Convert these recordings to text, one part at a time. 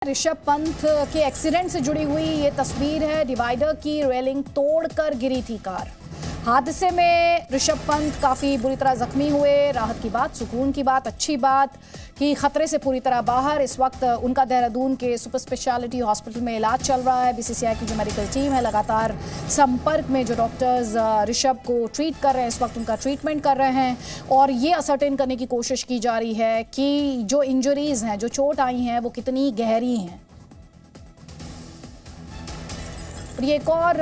ऋषभ पंत के एक्सीडेंट से जुड़ी हुई ये तस्वीर है। डिवाइडर की रेलिंग तोड़कर गिरी थी कार। हादसे में ऋषभ पंत काफ़ी बुरी तरह जख्मी हुए। राहत की बात, सुकून की बात, अच्छी बात कि खतरे से पूरी तरह बाहर। इस वक्त उनका देहरादून के सुपर स्पेशलिटी हॉस्पिटल में इलाज चल रहा है। बीसीसीआई की जो मेडिकल टीम है लगातार संपर्क में जो डॉक्टर्स ऋषभ को ट्रीट कर रहे हैं, इस वक्त उनका ट्रीटमेंट कर रहे हैं और ये असरटेन करने की कोशिश की जा रही है कि जो इंजरीज हैं, जो चोट आई हैं, वो कितनी गहरी हैं। ये एक और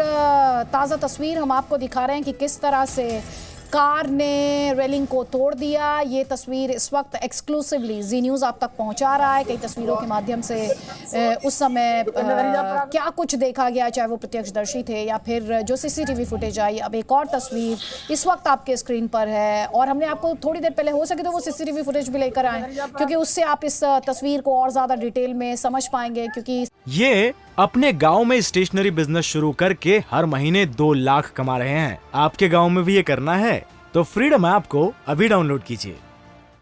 ताज़ा तस्वीर हम आपको दिखा रहे हैं कि किस तरह से कार ने रेलिंग को तोड़ दिया। ये तस्वीर इस वक्त एक्सक्लूसिवली जी न्यूज़ आप तक पहुंचा रहा है। कई तस्वीरों के माध्यम से उस समय क्या कुछ देखा गया, चाहे वो प्रत्यक्षदर्शी थे या फिर जो सीसीटीवी फुटेज आई। अब एक और तस्वीर इस वक्त आपके स्क्रीन पर है और हमने आपको थोड़ी देर पहले, हो सके तो वो सीसीटीवी फुटेज भी लेकर आए क्योंकि उससे आप इस तस्वीर को और ज़्यादा डिटेल में समझ पाएंगे। क्योंकि ये अपने गांव में स्टेशनरी बिजनेस शुरू करके हर महीने 2 लाख कमा रहे हैं। आपके गांव में भी ये करना है तो फ्रीडम ऐप को अभी डाउनलोड कीजिए।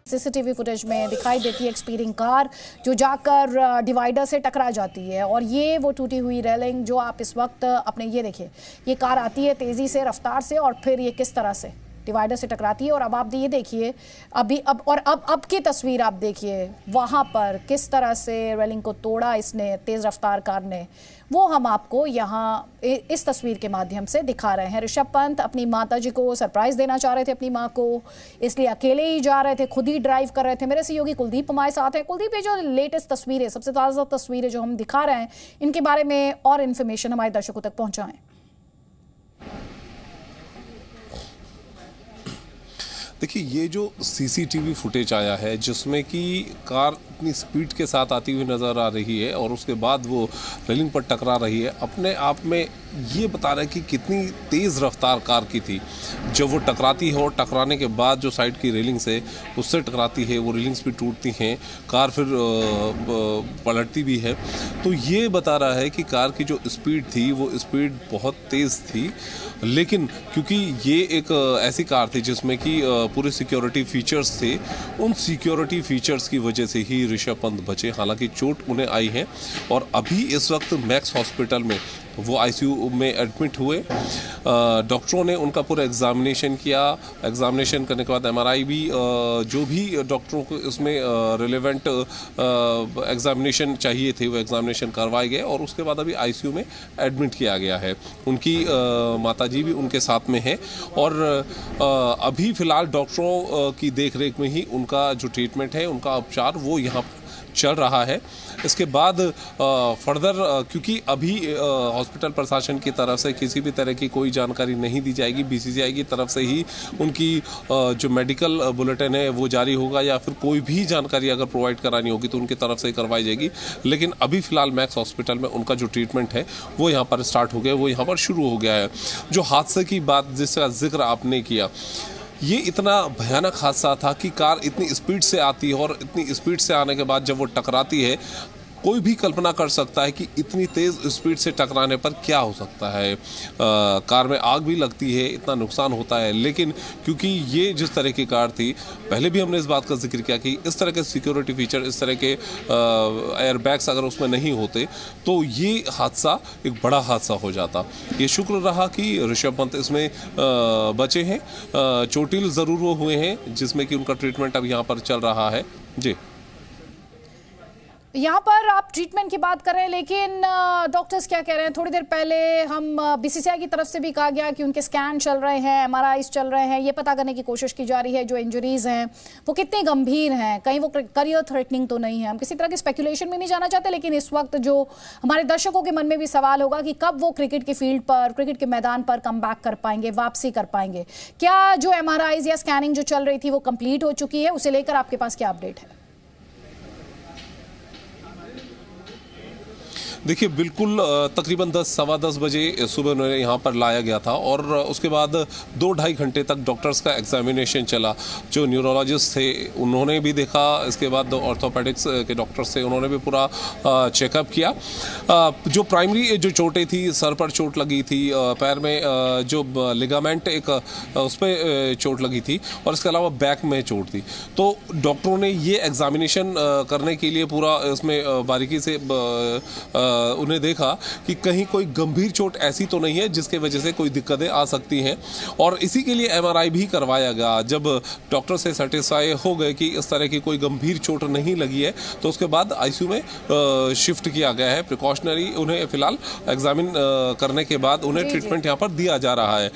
सीसीटीवी फुटेज में दिखाई देती है एक स्पीडिंग कार जो जाकर डिवाइडर से टकरा जाती है और ये वो टूटी हुई रेलिंग जो आप इस वक्त अपने, ये देखिए, ये कार आती है तेजी से, रफ्तार से और फिर ये किस तरह से डिवाइडर से टकराती है। और अब आप ये देखिए, अब की तस्वीर आप देखिए, वहाँ पर किस तरह से रेलिंग को तोड़ा इसने, तेज़ रफ्तार कार ने, वो हम आपको यहाँ इस तस्वीर के माध्यम से दिखा रहे हैं। ऋषभ पंत अपनी माता जी को सरप्राइज़ देना चाह रहे थे, अपनी माँ को, इसलिए अकेले ही जा रहे थे, खुद ही ड्राइव कर रहे थे। मेरे सहयोगी कुलदीप हमारे साथ हैं। कुलदीप, ये जो लेटेस्ट तस्वीरें, सबसे ताज़ा तस्वीरें जो हम दिखा रहे हैं, इनके बारे में और इन्फॉर्मेशन हमारे दर्शकों तक पहुँचाएं। देखिए, ये जो सीसीटीवी फुटेज आया है जिसमें कि कार इतनी स्पीड के साथ आती हुई नज़र आ रही है और उसके बाद वो रेलिंग पर टकरा रही है, अपने आप में ये बता रहा है कि कितनी तेज़ रफ्तार कार की थी। जब वो टकराती है और टकराने के बाद जो साइड की रेलिंग से उससे टकराती है, वो रेलिंग्स भी टूटती हैं, कार फिर पलटती भी है। तो ये बता रहा है कि कार की जो स्पीड थी वो स्पीड बहुत तेज़ थी, लेकिन क्योंकि ये एक ऐसी कार थी जिसमें कि पूरे सिक्योरिटी फीचर्स थे, उन सिक्योरिटी फीचर्स की वजह से ही ऋषभ पंत बचे। हालांकि चोट उन्हें आई है और अभी इस वक्त मैक्स हॉस्पिटल में वो आईसीयू में एडमिट हुए। डॉक्टरों ने उनका पूरा एग्जामिनेशन किया। एग्जामिनेशन करने के बाद एमआरआई भी, जो भी डॉक्टरों को इसमें रिलेवेंट एग्जामिनेशन चाहिए थे वो एग्जामिनेशन करवाए गए और उसके बाद अभी आईसीयू में एडमिट किया गया है। उनकी माताजी भी उनके साथ में है और अभी फ़िलहाल डॉक्टरों की देखरेख में ही उनका जो ट्रीटमेंट है, उनका उपचार वो यहाँ चल रहा है। इसके बाद फर्दर, क्योंकि अभी हॉस्पिटल प्रशासन की तरफ से किसी भी तरह की कोई जानकारी नहीं दी जाएगी, बीसीसीआई की तरफ से ही उनकी जो मेडिकल बुलेटिन है वो जारी होगा या फिर कोई भी जानकारी अगर प्रोवाइड करानी होगी तो उनकी तरफ से करवाई जाएगी। लेकिन अभी फ़िलहाल मैक्स हॉस्पिटल में उनका जो ट्रीटमेंट है वो यहाँ पर स्टार्ट हो गया, वो यहाँ पर शुरू हो गया है। जो हादसे की बात जिसका जिक्र आपने किया, ये इतना भयानक हादसा था कि कार इतनी स्पीड से आती है और इतनी स्पीड से आने के बाद जब वो टकराती है, कोई भी कल्पना कर सकता है कि इतनी तेज़ स्पीड से टकराने पर क्या हो सकता है। कार में आग भी लगती है, इतना नुकसान होता है। लेकिन क्योंकि ये जिस तरह की कार थी, पहले भी हमने इस बात का जिक्र किया कि इस तरह के सिक्योरिटी फीचर, इस तरह के एयरबैग्स अगर उसमें नहीं होते तो ये हादसा एक बड़ा हादसा हो जाता। ये शुक्र रहा कि ऋषभ पंत इसमें बचे हैं। चोटिल ज़रूर वो हुए हैं जिसमें कि उनका ट्रीटमेंट अब यहाँ पर चल रहा है। जी, यहाँ पर आप ट्रीटमेंट की बात कर रहे हैं, लेकिन डॉक्टर्स क्या कह रहे हैं? थोड़ी देर पहले हम बीसीसीआई की तरफ से भी कहा गया कि उनके स्कैन चल रहे हैं, एमआरआईज चल रहे हैं, ये पता करने की कोशिश की जा रही है जो इंजरीज हैं वो कितनी गंभीर हैं, कहीं वो करियर थ्रेटनिंग तो नहीं है। हम किसी तरह की स्पेकुलेशन में नहीं जाना चाहते, लेकिन इस वक्त जो हमारे दर्शकों के मन में भी सवाल होगा कि कब वो क्रिकेट के फील्ड पर, क्रिकेट के मैदान पर कम बैक कर पाएंगे, वापसी कर पाएंगे। क्या जो एमआरआईज या स्कैनिंग जो चल रही थी वो कंप्लीट हो चुकी है? उसे लेकर आपके पास क्या अपडेट है? देखिए बिल्कुल तकरीबन 10 सवा 10 बजे सुबह उन्हें यहाँ पर लाया गया था और उसके बाद 2-2.5 घंटे तक डॉक्टर्स का एग्जामिनेशन चला। जो न्यूरोलॉजिस्ट थे उन्होंने भी देखा, इसके बाद ऑर्थोपेडिक्स के डॉक्टर्स थे उन्होंने भी पूरा चेकअप किया। जो प्राइमरी जो चोटें थी, सर पर चोट लगी थी, पैर में जो लिगामेंट एक उस पर चोट लगी थी और इसके अलावा बैक में चोट थी। तो डॉक्टरों ने ये एग्जामिनेशन करने के लिए पूरा इसमें बारीकी से उन्हें देखा कि कहीं कोई गंभीर चोट ऐसी तो नहीं है जिसके वजह से कोई दिक्कतें आ सकती हैं और इसी के लिए एमआरआई भी करवाया गया। जब डॉक्टर से सेटिस्फाई हो गए कि इस तरह की कोई गंभीर चोट नहीं लगी है तो उसके बाद आईसीयू में शिफ्ट किया गया है। प्रिकॉशनरी उन्हें फिलहाल एग्जामिन करने के बाद उन्हें ट्रीटमेंट यहाँ पर दिया जा रहा है।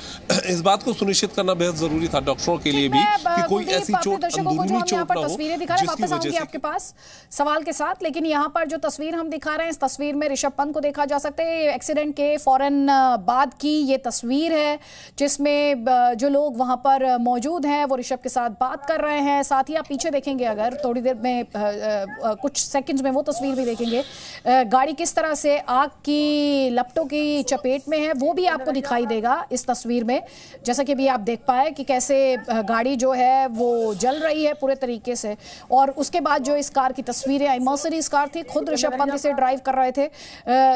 इस बात को सुनिश्चित करना बेहद जरूरी था डॉक्टरों के लिए भी कि कोई ऐसी चोट, अंदरूनी चोट ना हो जिसकी वजह से। आपके पास सवाल के साथ, लेकिन यहाँ पर जो तस्वीर हम दिखा रहे हैं, इस तस्वीर में ऋषभ पंत को देखा जा सकता है। एक्सीडेंट के फौरन बाद की ये तस्वीर है जिसमें जो लोग वहां पर मौजूद हैं वो ऋषभ के साथ बात कर रहे हैं। साथ ही आप पीछे देखेंगे, अगर थोड़ी देर में कुछ सेकंड्स में वो तस्वीर भी देखेंगे, गाड़ी किस तरह से आग की लपटों की चपेट में है वो भी आपको दिखाई देगा इस तस्वीर में। जैसा कि भी आप देख पाए कि कैसे गाड़ी जो है वो जल रही है पूरे तरीके से। और उसके बाद जो इस कार की तस्वीरें आई, मर्सिडीज कार थी, खुद ऋषभ पंत इसे ड्राइव कर रहे थे।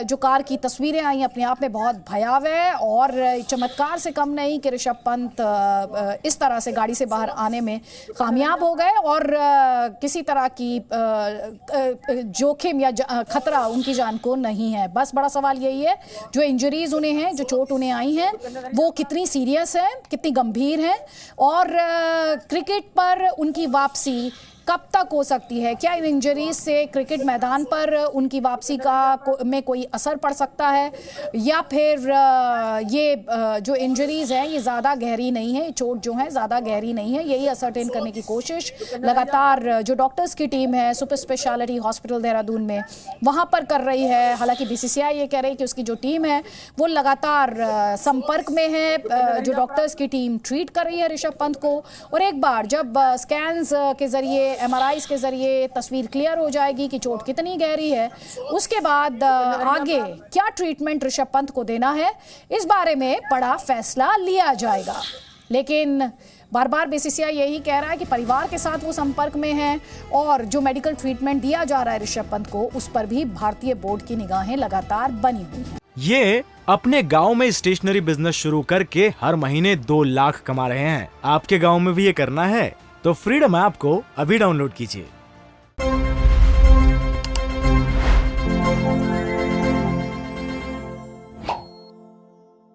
जो कार की तस्वीरें आई अपने आप में बहुत भयावह और चमत्कार से कम नहीं कि ऋषभ पंत इस तरह से गाड़ी से बाहर आने में कामयाब हो गए और किसी तरह की जोखिम या खतरा उनकी जान को नहीं है। बस बड़ा सवाल यही है, जो इंजरीज उन्हें हैं, जो चोट उन्हें आई हैं, वो कितनी सीरियस है, कितनी गंभीर है और क्रिकेट पर उनकी वापसी कब तक हो सकती है। क्या इन इंजरीज से क्रिकेट मैदान पर उनकी वापसी में कोई असर पड़ सकता है या फिर ये जो इंजरीज हैं ये ज़्यादा गहरी नहीं है, चोट जो है ज़्यादा गहरी नहीं है। यही असरटेन करने की कोशिश लगातार जो डॉक्टर्स की टीम है सुपर स्पेशलिटी हॉस्पिटल देहरादून में वहाँ पर कर रही है। हालांकि बीसीसीआई ये कह रही है कि उसकी जो टीम है वो लगातार संपर्क में है, जो डॉक्टर्स की टीम ट्रीट कर रही है ऋषभ पंत को। और एक बार जब स्कैन्स के जरिए, एमआरआईज के जरिए तस्वीर क्लियर हो जाएगी कि चोट कितनी गहरी है, उसके बाद आगे क्या ट्रीटमेंट ऋषभ पंत को देना है इस बारे में बड़ा फैसला लिया जाएगा। लेकिन बार बार बीसीसीआई यही कह रहा है कि परिवार के साथ वो संपर्क में है और जो मेडिकल ट्रीटमेंट दिया जा रहा है ऋषभ पंत को उस पर भी भारतीय बोर्ड की निगाहें लगातार बनी हुई हैं। ये अपने गांव में स्टेशनरी बिजनेस शुरू करके हर महीने 2 लाख कमा रहे हैं। आपके गांव में भी ये करना है तो फ्रीडम ऐप को अभी डाउनलोड कीजिए।